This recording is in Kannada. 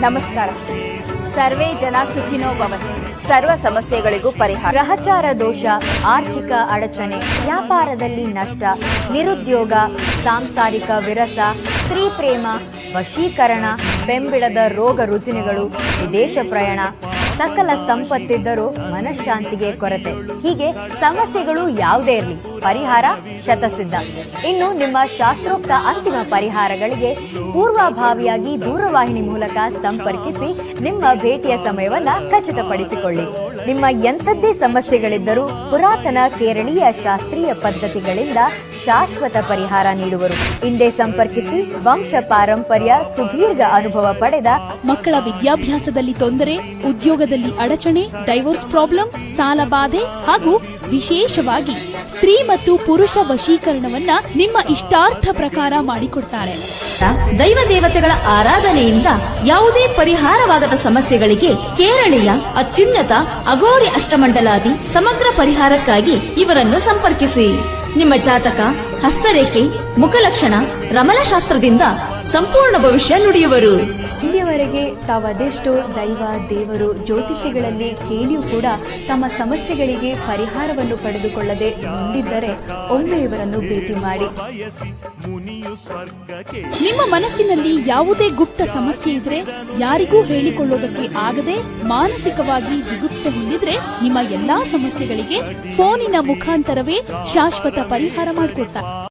ನಮಸ್ಕಾರ. ಸರ್ವೇ ಜನ ಸುಖಿನೋ ಭವಂತು. ಸರ್ವ ಸಮಸ್ಯೆಗಳಿಗೂ ಪರಿಹಾರ. ಗ್ರಹಚಾರ ದೋಷ, ಆರ್ಥಿಕ ಅಡಚಣೆ, ವ್ಯಾಪಾರದಲ್ಲಿ ನಷ್ಟ, ನಿರುದ್ಯೋಗ, ಸಾಂಸಾರಿಕ ವಿರಸ, ಸ್ತ್ರೀ ಪ್ರೇಮ, ವಶೀಕರಣ, ಬೆಂಬಿಡದ ರೋಗ ರುಜಿನಗಳು, ವಿದೇಶ ಪ್ರಯಾಣ, ಸಕಲ ಸಂಪತ್ತಿದ್ದರೂ ಮನಃಶಾಂತಿಗೆ ಕೊರತೆ. ಹೀಗೆ ಸಮಸ್ಯೆಗಳು ಯಾವುದೇ ಇರಲಿ, ಪರಿಹಾರ ಶತಸಿದ್ಧ. ಇನ್ನು ನಿಮ್ಮ ಶಾಸ್ತ್ರೋಕ್ತ ಅಂತಿಮ ಪರಿಹಾರಗಳಿಗೆ ಪೂರ್ವಭಾವಿಯಾಗಿ ದೂರವಾಹಿನಿ ಮೂಲಕ ಸಂಪರ್ಕಿಸಿ ನಿಮ್ಮ ಭೇಟಿಯ ಸಮಯವನ್ನ ಖಚಿತಪಡಿಸಿಕೊಳ್ಳಿ. ನಿಮ್ಮ ಎಂಥದ್ದೇ ಸಮಸ್ಯೆಗಳಿದ್ದರೂ ಪುರಾತನ ಕೇರಳೀಯ ಶಾಸ್ತ್ರೀಯ ಪದ್ಧತಿಗಳಿಂದ ಶಾಶ್ವತ ಪರಿಹಾರ ನೀಡುವರು. ಹಿಂದೆ ಸಂಪರ್ಕಿಸಿ. ವಂಶ ಪಾರಂಪರ್ಯ, ಸುದೀರ್ಘ ಅನುಭವ ಪಡೆದ ಮಕ್ಕಳ ವಿದ್ಯಾಭ್ಯಾಸದಲ್ಲಿ ತೊಂದರೆ, ಉದ್ಯೋಗದಲ್ಲಿ ಅಡಚಣೆ, ಡೈವೋರ್ಸ್ ಪ್ರಾಬ್ಲಮ್, ಸಾಲ ಬಾಧೆ ಹಾಗೂ ವಿಶೇಷವಾಗಿ ಸ್ತ್ರೀ ಮತ್ತು ಪುರುಷ ವಶೀಕರಣವನ್ನ ನಿಮ್ಮ ಇಷ್ಟಾರ್ಥ ಪ್ರಕಾರ ಮಾಡಿಕೊಡ್ತಾರೆ. ದೈವ ದೇವತೆಗಳ ಆರಾಧನೆಯಿಂದ ಯಾವುದೇ ಪರಿಹಾರವಾಗದ ಸಮಸ್ಯೆಗಳಿಗೆ ಕೇರಳೀಯ ಅತ್ಯುನ್ನತ ಅಘೋರಿ ಅಷ್ಟಮಂಡಲಾದಿ ಸಮಗ್ರ ಪರಿಹಾರಕ್ಕಾಗಿ ಇವರನ್ನು ಸಂಪರ್ಕಿಸಿ. ನಿಮ್ಮ ಜಾತಕ, ಹಸ್ತರೇಖೆ, ಮುಖಲಕ್ಷಣ, ರಮಲಶಾಸ್ತ್ರದಿಂದ ಸಂಪೂರ್ಣ ಭವಿಷ್ಯ ನುಡಿಯುವರು. ಇಲ್ಲಿಯವರೆಗೆ ತಾವದೆಷ್ಟೋ ದೈವ ದೇವರು ಜ್ಯೋತಿಷಿಗಳಲ್ಲಿ ಕೇಳಿಯೂ ಕೂಡ ತಮ್ಮ ಸಮಸ್ಯೆಗಳಿಗೆ ಪರಿಹಾರವನ್ನು ಪಡೆದುಕೊಳ್ಳದೆ ಮುಂದಿದ್ದರೆ ಒಮ್ಮೆ ಇವರನ್ನು ಭೇಟಿ ಮಾಡಿ. ನಿಮ್ಮ ಮನಸ್ಸಿನಲ್ಲಿ ಯಾವುದೇ ಗುಪ್ತ ಸಮಸ್ಯೆ ಇದ್ರೆ, ಯಾರಿಗೂ ಹೇಳಿಕೊಳ್ಳೋದಕ್ಕೆ ಆಗದೆ ಮಾನಸಿಕವಾಗಿ ಜಿಗುಪ್ಸೆ ಹೊಂದಿದ್ರೆ, ನಿಮ್ಮ ಎಲ್ಲಾ ಸಮಸ್ಯೆಗಳಿಗೆ ಫೋನಿನ ಮುಖಾಂತರವೇ ಶಾಶ್ವತ ಪರಿಹಾರ ಮಾಡಿಕೊಡ್ತಾರೆ.